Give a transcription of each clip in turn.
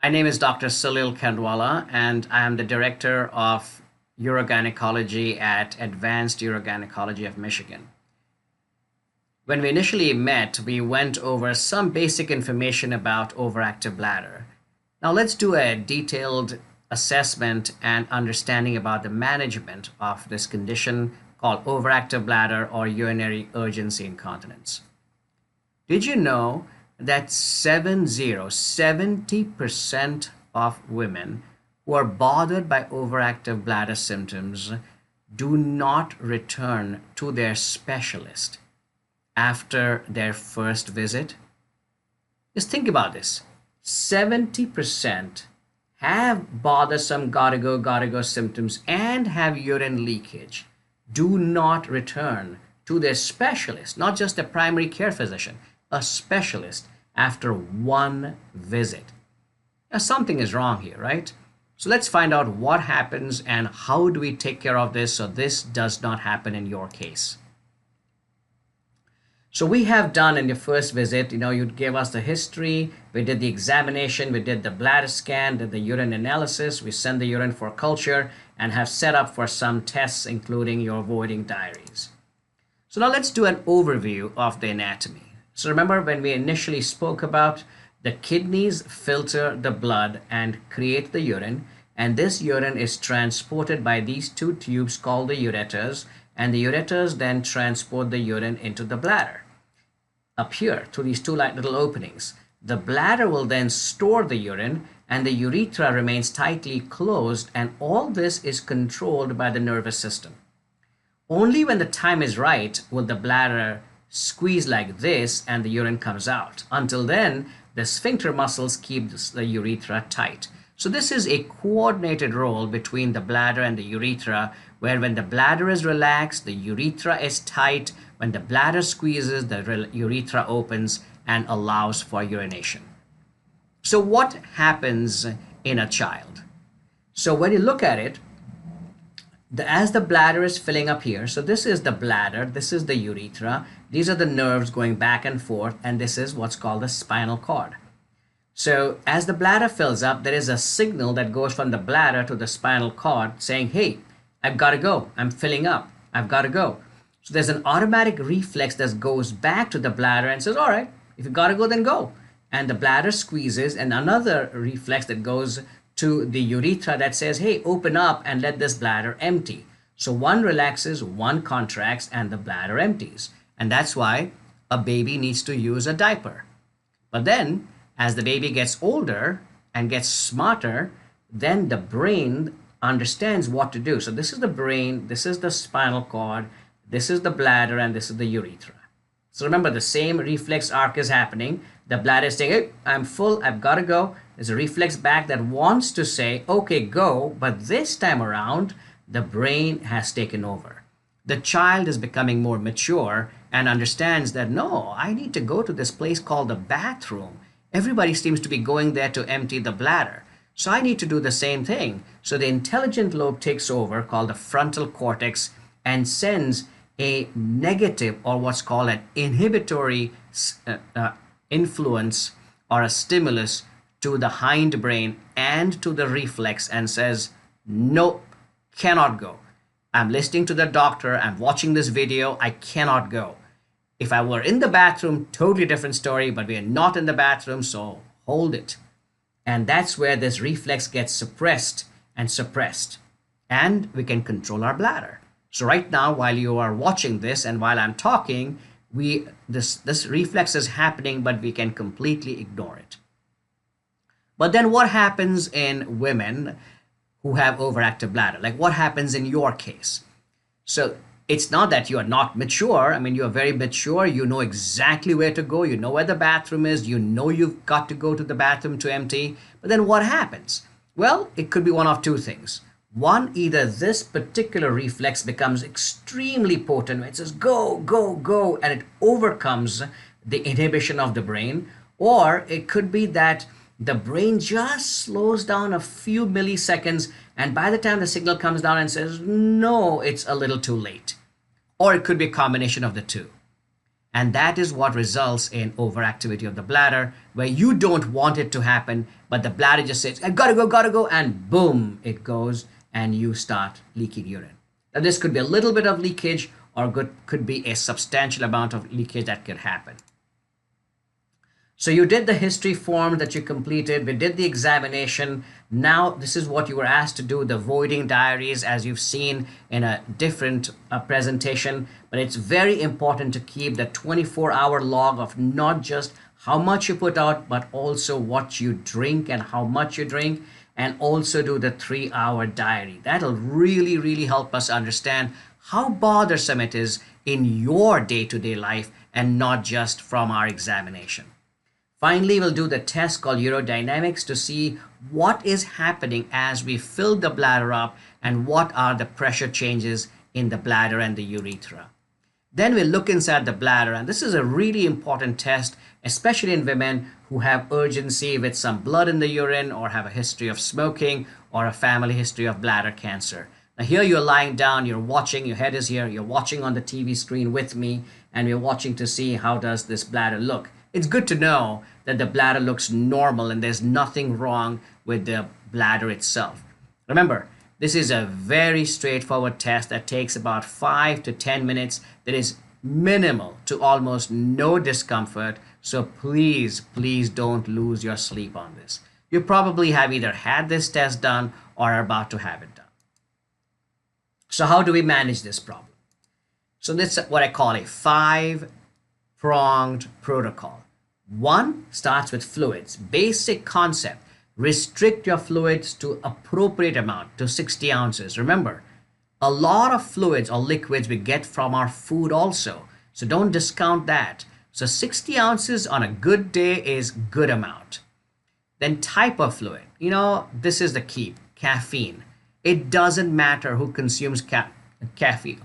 My name is Dr. Salil Khandwala, and I am the Director of Urogynecology at Advanced Urogynecology of Michigan. When we initially met, we went over some basic information about overactive bladder. Now let's do a detailed assessment and understanding about the management of this condition called overactive bladder or urinary urgency incontinence. Did you know that 70% of women who are bothered by overactive bladder symptoms do not return to their specialist after their first visit? Just think about this. 70% have bothersome gotta go symptoms and have urine leakage, do not return to their specialist, not just a primary care physician, a specialist after one visit. Now something is wrong here, right? So let's find out what happens and how do we take care of this so this does not happen in your case. So we have done in the first visit, you gave us the history, we did the examination, we did the bladder scan, did the urine analysis, we sent the urine for culture and have set up for some tests including your voiding diaries. So now let's do an overview of the anatomy. So remember when we initially spoke about the kidneys filter the blood and create the urine, and this urine is transported by these two tubes called the ureters, and the ureters then transport the urine into the bladder up here through these two little openings. The bladder will then store the urine and the urethra remains tightly closed, and all this is controlled by the nervous system. Only when the time is right will the bladder squeeze like this and the urine comes out. Until then, the sphincter muscles keep the urethra tight. So this is a coordinated role between the bladder and the urethra, where when the bladder is relaxed, the urethra is tight. When the bladder squeezes, the urethra opens and allows for urination. So what happens in a child? So when you look at it, as the bladder is filling up here, so this is the bladder, this is the urethra, these are the nerves going back and forth, and this is what's called the spinal cord. So as the bladder fills up, there is a signal that goes from the bladder to the spinal cord saying, hey, I've got to go, I'm filling up, I've got to go. So there's an automatic reflex that goes back to the bladder and says, all right, if you got to go, then go. And the bladder squeezes, and another reflex that goes to the urethra that says, hey, open up and let this bladder empty. So one relaxes, one contracts, and the bladder empties. And that's why a baby needs to use a diaper. But then, as the baby gets older and gets smarter, then the brain understands what to do. So this is the brain, this is the spinal cord, this is the bladder, and this is the urethra. So remember, the same reflex arc is happening. The bladder is saying, hey, I'm full, I've got to go. There's a reflex back that wants to say, okay, go. But this time around, the brain has taken over. The child is becoming more mature and understands that, no, I need to go to this place called the bathroom. Everybody seems to be going there to empty the bladder. So I need to do the same thing. So the intelligent lobe takes over, called the frontal cortex, and sends a negative or what's called an inhibitory influence or a stimulus to the hindbrain and to the reflex and says, nope, cannot go. I'm listening to the doctor, I'm watching this video, I cannot go. If I were in the bathroom, totally different story, but we are not in the bathroom, so hold it. And that's where this reflex gets suppressed, and we can control our bladder. So right now, while you are watching this and while I'm talking, this reflex is happening, but we can completely ignore it. But then what happens in women who have overactive bladder? Like what happens in your case? So it's not that you are not mature. I mean, you are very mature. You know exactly where to go. You know where the bathroom is. You know you've got to go to the bathroom to empty. But then what happens? Well, it could be one of two things. One, either this particular reflex becomes extremely potent, it says go, go, go, and it overcomes the inhibition of the brain, or it could be that the brain just slows down a few milliseconds, and by the time the signal comes down and says, no, it's a little too late. Or it could be a combination of the two. And that is what results in overactivity of the bladder, where you don't want it to happen, but the bladder just says, I gotta go, and boom, it goes, and you start leaking urine. Now, this could be a little bit of leakage, or could be a substantial amount of leakage that could happen. So you did the history form that you completed. We did the examination. Now this is what you were asked to do, the voiding diaries, as you've seen in a different presentation. But it's very important to keep the 24-hour log of not just how much you put out, but also what you drink and how much you drink, and also do the 3-hour diary. That'll really, really help us understand how bothersome it is in your day-to-day life and not just from our examination. Finally, we'll do the test called Urodynamics to see what is happening as we fill the bladder up and what are the pressure changes in the bladder and the urethra. Then we'll look inside the bladder, and this is a really important test, especially in women who have urgency with some blood in the urine or have a history of smoking or a family history of bladder cancer. Now here you're lying down, you're watching, your head is here, you're watching on the TV screen with me, and you're watching to see how does this bladder look. It's good to know that the bladder looks normal and there's nothing wrong with the bladder itself. Remember, this is a very straightforward test that takes about 5 to 10 minutes. That is minimal to almost no discomfort. So please, please don't lose your sleep on this. You probably have either had this test done or are about to have it done. So how do we manage this problem? So this is what I call a 5-pronged protocol. 1 starts with fluids. Basic concept. Restrict your fluids to appropriate amount, to 60 ounces. Remember, a lot of fluids or liquids we get from our food also. So don't discount that. So 60 ounces on a good day is good amount. Then type of fluid. You know, this is the key. Caffeine. It doesn't matter who consumes coffee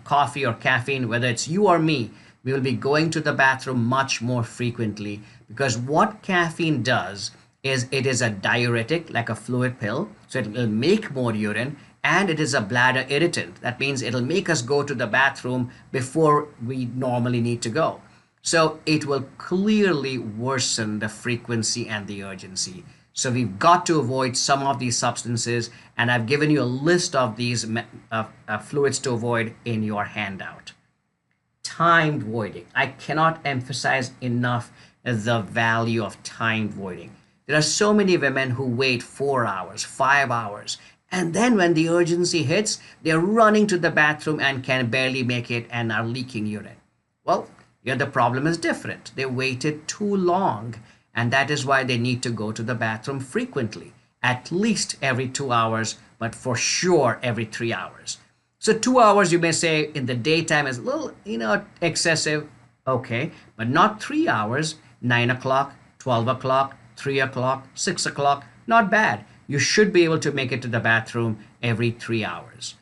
or caffeine, whether it's you or me. We will be going to the bathroom much more frequently because what caffeine does is it is a diuretic, like a fluid pill, so it will make more urine, and it is a bladder irritant. That means it'll make us go to the bathroom before we normally need to go. So it will clearly worsen the frequency and the urgency. So we've got to avoid some of these substances, and I've given you a list of these fluids to avoid in your handout. Timed voiding. I cannot emphasize enough the value of timed voiding. There are so many women who wait 4 hours, 5 hours, and then when the urgency hits, they're running to the bathroom and can barely make it and are leaking urine. Well, here the problem is different. They waited too long, and that is why they need to go to the bathroom frequently, at least every 2 hours, but for sure every 3 hours. So 2 hours, you may say, in the daytime is a little, excessive. Okay, but not 3 hours, 9 o'clock, 12 o'clock, 3 o'clock, 6 o'clock, not bad. You should be able to make it to the bathroom every 3 hours.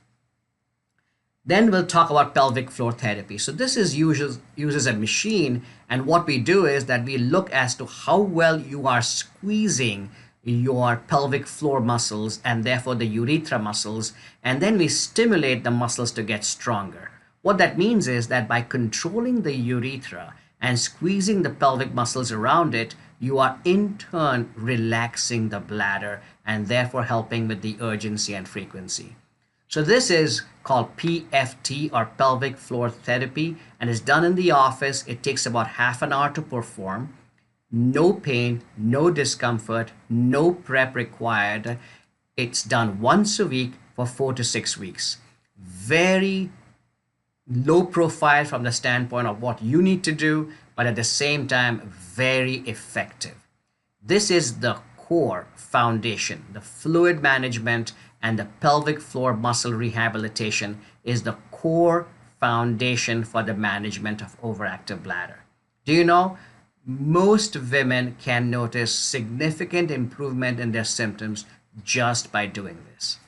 Then we'll talk about pelvic floor therapy. So this is uses a machine, and what we do is that we look as to how well you are squeezing your pelvic floor muscles and therefore the urethra muscles, and then we stimulate the muscles to get stronger. What that means is that by controlling the urethra and squeezing the pelvic muscles around it, you are in turn relaxing the bladder and therefore helping with the urgency and frequency. So this is called PFT, or pelvic floor therapy, and is done in the office. It takes about half an hour to perform. No pain, no discomfort, no prep required. It's done once a week for 4 to 6 weeks. Very low profile from the standpoint of what you need to do, but at the same time, very effective. This is the core foundation. The fluid management and the pelvic floor muscle rehabilitation is the core foundation for the management of overactive bladder. Do you know, most women can notice significant improvement in their symptoms just by doing this.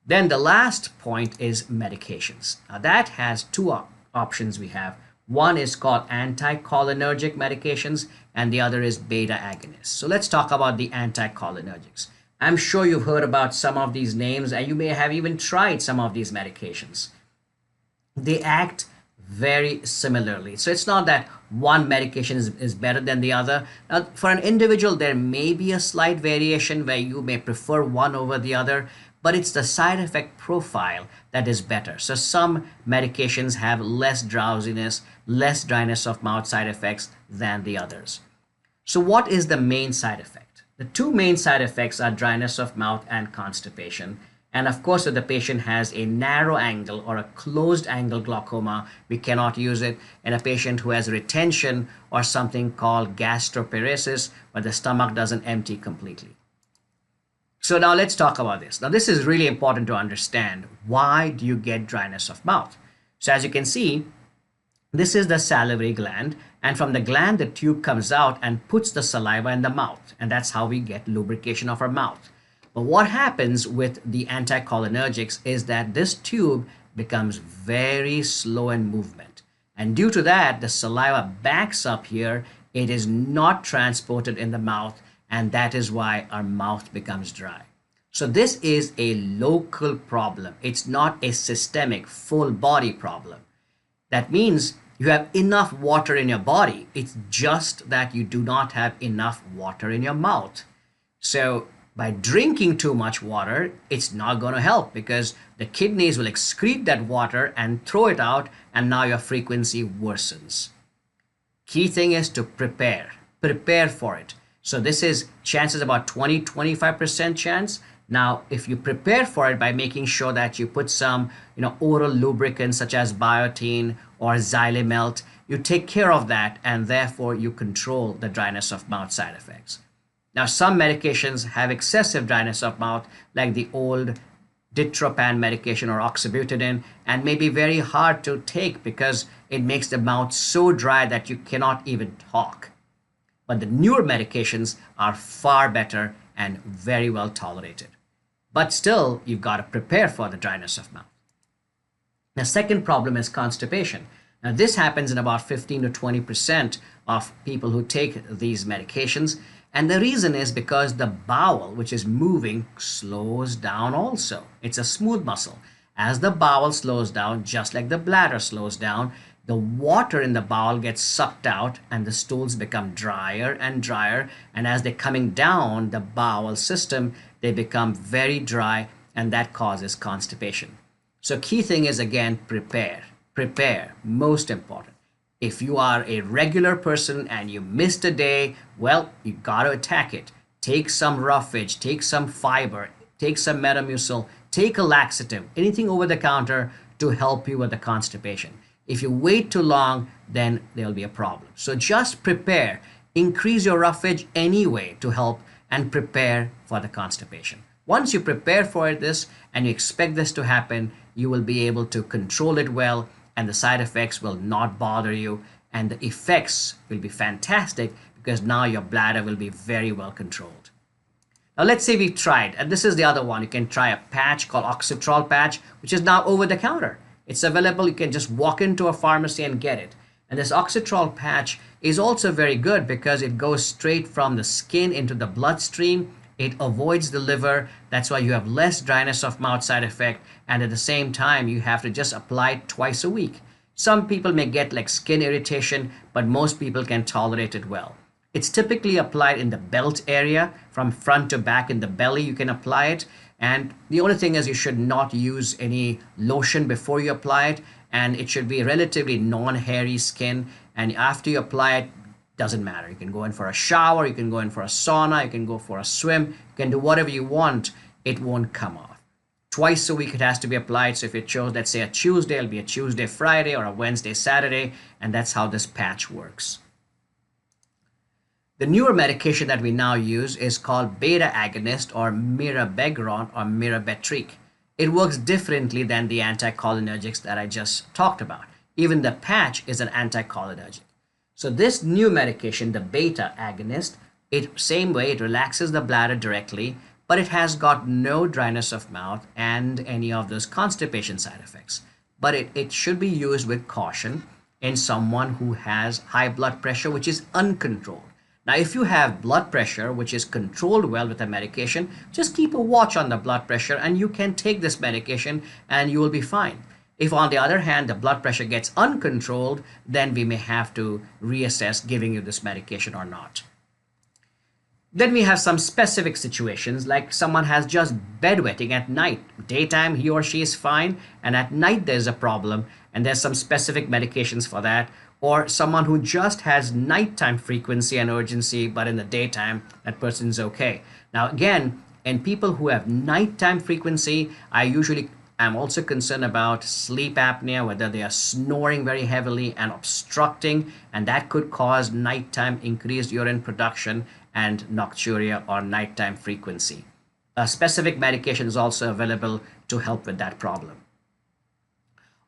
Then the last point is medications. Now that has two options we have. One is called anticholinergic medications and the other is beta agonists. So let's talk about the anticholinergics. I'm sure you've heard about some of these names and you may have even tried some of these medications. They act very similarly. So it's not that one medication is better than the other. Now, for an individual, there may be a slight variation where you may prefer one over the other, but it's the side effect profile that is better. So some medications have less drowsiness, less dryness of mouth side effects than the others. So what is the main side effect? The two main side effects are dryness of mouth and constipation. And of course, if the patient has a narrow angle or a closed angle glaucoma, we cannot use it. In a patient who has retention or something called gastroparesis, where the stomach doesn't empty completely. So now let's talk about this. Now this is really important to understand. Why do you get dryness of mouth? So as you can see, this is the salivary gland, and from the gland the tube comes out and puts the saliva in the mouth, and that's how we get lubrication of our mouth. But what happens with the anticholinergics is that this tube becomes very slow in movement, and due to that the saliva backs up here. It is not transported in the mouth, and that is why our mouth becomes dry. So this is a local problem. It's not a systemic full body problem. That means you have enough water in your body. It's just that you do not have enough water in your mouth. So by drinking too much water, it's not going to help, because the kidneys will excrete that water and throw it out, and now your frequency worsens. Key thing is to prepare for it. So this is chances about 20-25% chance. Now, if you prepare for it by making sure that you put some, oral lubricants such as biotin or xylymelt, you take care of that, and therefore you control the dryness of mouth side effects. Now, some medications have excessive dryness of mouth, like the old ditropan medication or oxybutidine, and may be very hard to take because it makes the mouth so dry that you cannot even talk. But the newer medications are far better and very well tolerated. But still, you've got to prepare for the dryness of mouth. The second problem is constipation. Now, this happens in about 15 to 20% of people who take these medications. And the reason is because the bowel, which is moving, slows down also. It's a smooth muscle. As the bowel slows down, just like the bladder slows down, the water in the bowel gets sucked out and the stools become drier and drier. And as they're coming down the bowel system, they become very dry, and that causes constipation. So key thing is, again, prepare, most important. If you are a regular person and you missed a day, well, you got to attack it. Take some roughage, take some fiber, take some Metamucil, take a laxative, anything over the counter to help you with the constipation. If you wait too long, then there'll be a problem. So just prepare, increase your roughage anyway to help, and prepare for the constipation. Once you prepare for this and you expect this to happen, you will be able to control it well, and the side effects will not bother you, and the effects will be fantastic because now your bladder will be very well controlled. Now let's say we've tried, and this is the other one. You can try a patch called Oxytrol patch, which is now over the counter. It's available. You can just walk into a pharmacy and get it. And this Oxytrol patch is also very good because it goes straight from the skin into the bloodstream. It avoids the liver. That's why you have less dryness of mouth side effect. And at the same time, you have to just apply it twice a week. Some people may get like skin irritation, but most people can tolerate it well. It's typically applied in the belt area, from front to back in the belly. You can apply it. And the only thing is you should not use any lotion before you apply it. And it should be relatively non-hairy skin. And after you apply it, doesn't matter. You can go in for a shower, you can go in for a sauna, you can go for a swim, you can do whatever you want. It won't come off. Twice a week it has to be applied. So if you chose, let's say, a Tuesday, it'll be a Tuesday, Friday, or a Wednesday, Saturday. And that's how this patch works. The newer medication that we now use is called beta agonist, or mirabegron, or mirabetriq. It works differently than the anticholinergics that I just talked about. Even the patch is an anticholinergic. So this new medication, the beta agonist, same way, it relaxes the bladder directly, but it has got no dryness of mouth and any of those constipation side effects. But it should be used with caution in someone who has high blood pressure, which is uncontrolled. Now, if you have blood pressure, which is controlled well with a medication, just keep a watch on the blood pressure and you can take this medication and you will be fine. If on the other hand, the blood pressure gets uncontrolled, then we may have to reassess giving you this medication or not. Then we have some specific situations like someone has just bedwetting at night. Daytime, he or she is fine, and at night there's a problem, and there's some specific medications for that. Or someone who just has nighttime frequency and urgency, but in the daytime, that person's okay. Now, again, in people who have nighttime frequency, I'm also concerned about sleep apnea, whether they are snoring very heavily and obstructing, and that could cause nighttime increased urine production and nocturia or nighttime frequency. A specific medication is also available to help with that problem.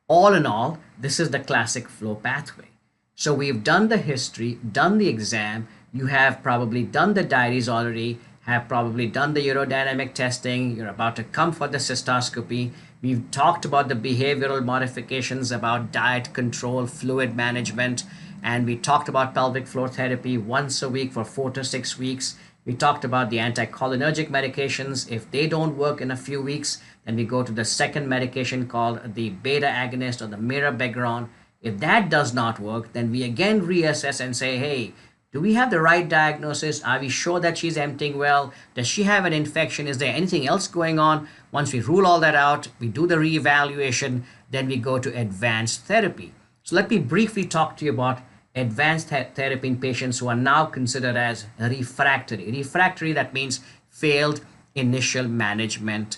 All in all, this is the classic flow pathway. So we've done the history, done the exam, you have probably done the diaries already, have probably done the urodynamic testing, you're about to come for the cystoscopy. We've talked about the behavioral modifications, about diet control, fluid management, and we talked about pelvic floor therapy once a week for 4 to 6 weeks. We talked about the anticholinergic medications. If they don't work in a few weeks, then we go to the second medication called the beta agonist or the mirabegron. If that does not work, then we again reassess and say, hey, do we have the right diagnosis? Are we sure that she's emptying well? Does she have an infection? Is there anything else going on? Once we rule all that out, we do the reevaluation, then we go to advanced therapy. So let me briefly talk to you about advanced therapy in patients who are now considered as refractory. Refractory, that means failed initial management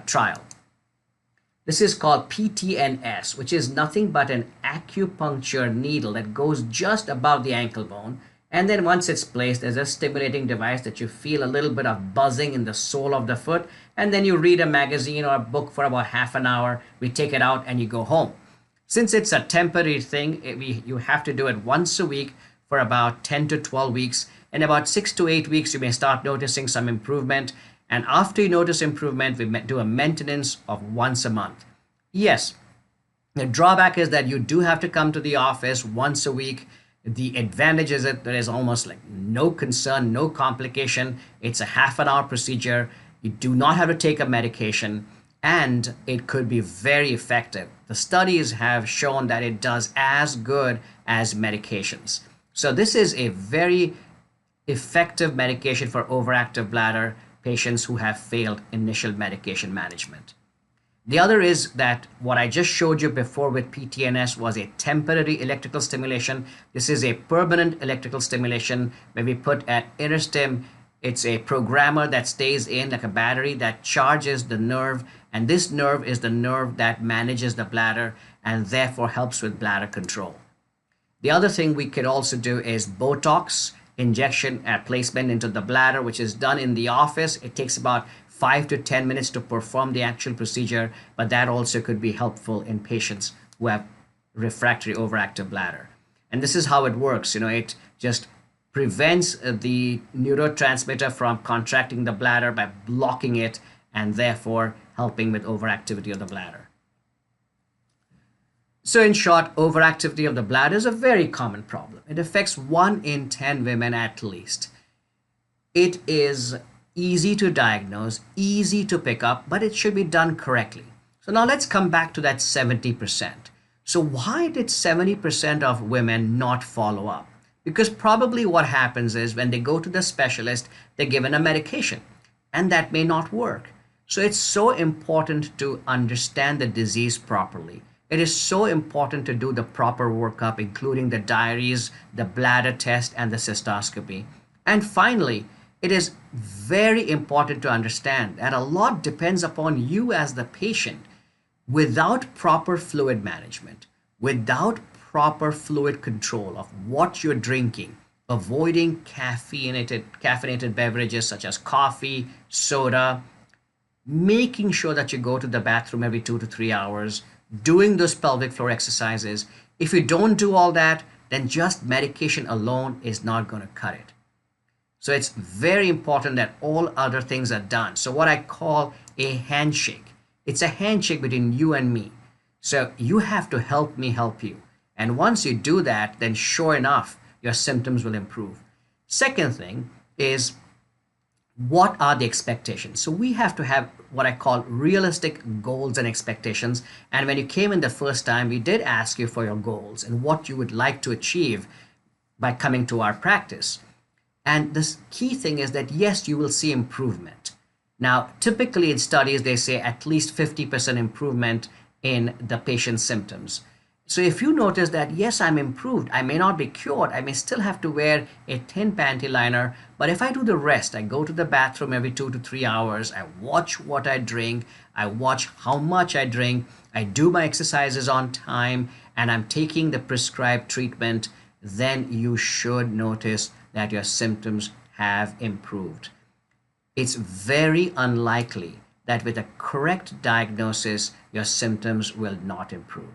trial. This is called PTNS, which is nothing but an acupuncture needle that goes just above the ankle bone. And then once it's placed, there's a stimulating device that you feel a little bit of buzzing in the sole of the foot. And then you read a magazine or a book for about half an hour. We take it out and you go home. Since it's a temporary thing, you have to do it once a week for about 10 to 12 weeks. In about 6 to 8 weeks, you may start noticing some improvement. And after you notice improvement, we do a maintenance of once a month. Yes, the drawback is that you do have to come to the office once a week. The advantage is that there is almost like no concern, no complication. It's a half an hour procedure. You do not have to take a medication, and it could be very effective. The studies have shown that it does as good as medications. So this is a very effective medication for overactive bladder patients who have failed initial medication management. The other is that what I just showed you before with PTNS was a temporary electrical stimulation. This is a permanent electrical stimulation where we put an InterStim. It's a programmer that stays in like a battery that charges the nerve, and this nerve is the nerve that manages the bladder and therefore helps with bladder control. The other thing we could also do is Botox injection placement into the bladder, which is done in the office. It takes about 5 to 10 minutes to perform the actual procedure, but that also could be helpful in patients who have refractory overactive bladder. And this is how it works. It just prevents the neurotransmitter from contracting the bladder by blocking it and therefore helping with overactivity of the bladder. So in short, overactivity of the bladder is a very common problem. It affects 1 in 10 women at least. It is easy to diagnose, easy to pick up, but it should be done correctly. So now let's come back to that 70%. So why did 70% of women not follow up? Because probably what happens is when they go to the specialist, they're given a medication, and that may not work. So it's so important to understand the disease properly. It is so important to do the proper workup, including the diaries, the bladder test, and the cystoscopy. And finally, it is very important to understand that a lot depends upon you as the patient. Without proper fluid management, without proper fluid control of what you're drinking, avoiding caffeinated beverages such as coffee, soda, making sure that you go to the bathroom every 2 to 3 hours, doing those pelvic floor exercises. If you don't do all that, then just medication alone is not going to cut it. So it's very important that all other things are done. So what I call a handshake. It's a handshake between you and me. So you have to help me help you. And once you do that, then sure enough, your symptoms will improve. Second thing is what are the expectations? So we have to have what I call realistic goals and expectations. And when you came in the first time, we did ask you for your goals and what you would like to achieve by coming to our practice. And this key thing is that yes, you will see improvement. Now, typically in studies, they say at least 50% improvement in the patient's symptoms. So if you notice that, yes, I'm improved, I may not be cured, I may still have to wear a thin panty liner, but if I do the rest, I go to the bathroom every 2 to 3 hours, I watch what I drink, I watch how much I drink, I do my exercises on time, and I'm taking the prescribed treatment, then you should notice that your symptoms have improved. It's very unlikely that with a correct diagnosis, your symptoms will not improve.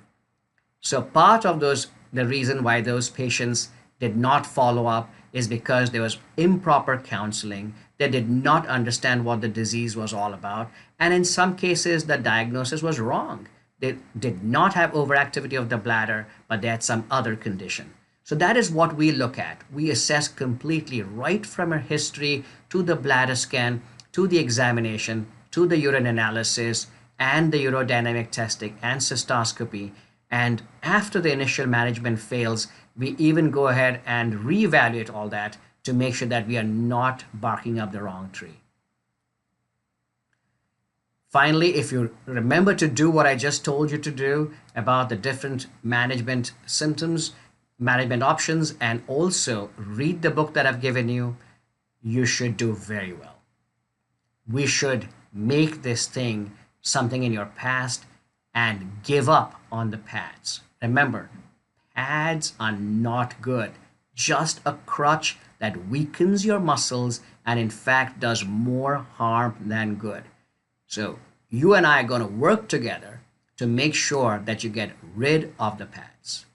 So part of the reason why those patients did not follow up is because there was improper counseling. They did not understand what the disease was all about. And in some cases, the diagnosis was wrong. They did not have overactivity of the bladder, but they had some other condition. So that is what we look at. We assess completely right from our history to the bladder scan, to the examination, to the urine analysis, and the urodynamic testing and cystoscopy. And after the initial management fails, we even go ahead and reevaluate all that to make sure that we are not barking up the wrong tree. Finally, if you remember to do what I just told you to do about the different management symptoms, management options, and also read the book that I've given you, you should do very well. We should make this thing something in your past and give up on the pads. Remember, pads are not good. Just a crutch that weakens your muscles and in fact does more harm than good. So you and I are going to work together to make sure that you get rid of the pads.